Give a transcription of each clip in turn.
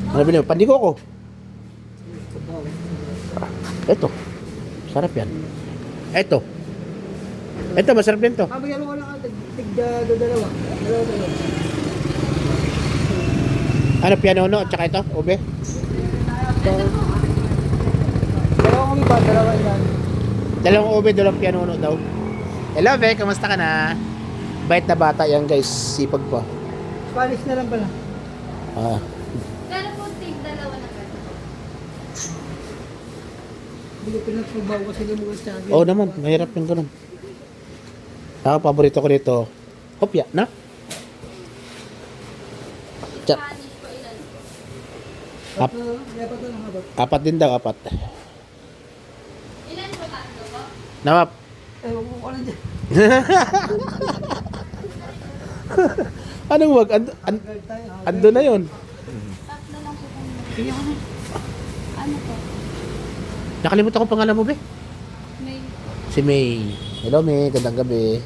Ano binili mo? Pandiko ko. Ito. Sarap yan. Ito. Ito, masarap din to. Mabigyan mo ko lang dalawa. Dalawa. Ano, pianono at saka ito, ube? Dalawa kami ba? Dalawa yan. Dalawang ube, dalawang pianono daw. Hello, Be. Kamusta ka na? Bait na bata yan, guys. Sipag pa. Spanish na lang pala. Ah. Kala po dalawa na gano'n. Hindi ko pinagpabaw kasi limugas sa akin. Oo naman, mahirap yung ganun. Ako, paborito ko dito. Hopya, na? Spanish po ilan? Dapat na lang habot. Apat din daw, apat. Ilan po tatlo po? Nawap. Ewan ko lang dyan. Anong wag? Ando na yun. Tatlo lang po kami. Sige ako na. Ano po? Nakalimutan ko pangalan mo, Be. May Si May. Hello, May. Gandang gabi.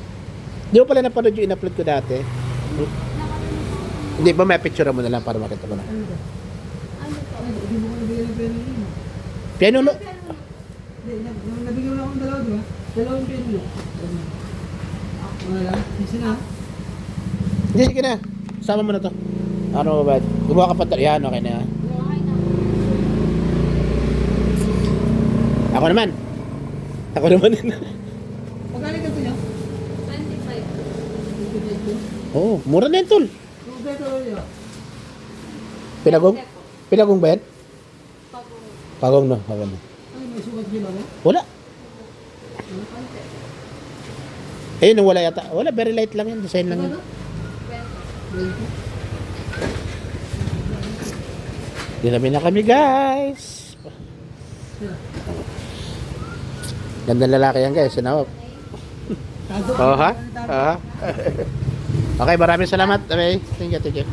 Di mo pala napanood yung in-upload ko dati. Hindi ba may picture mo na lang para makita mo na. Ano ba? ano po? Ay, hindi mo ko nabigyan ng pera yun. Piano no? Hindi, nabigyan mo lang akong dalawa, di ba? Dalawang pera. Wala lang. Isa na. Hindi, sige na. Sama mo na to. Ano ba? Gumawa ka pa. Yan, okay na. Okay na. Ako naman. Ako naman. Pagkali ka ito niya? 25. Oo, mura na yun, tol. Kung beto niya. Pinagong? Pinagong ba yan? Pagong. Pagong no. Pagong no. Ay, may sukat din ako. Wala. Ayun, wala yata. Wala, very light lang yan. Design lang yan. Dinabi na kami, guys. Ganda lalaki yan, guys. Sinawap. Oh, ha? Okay, maraming salamat. Okay, thank you, thank you.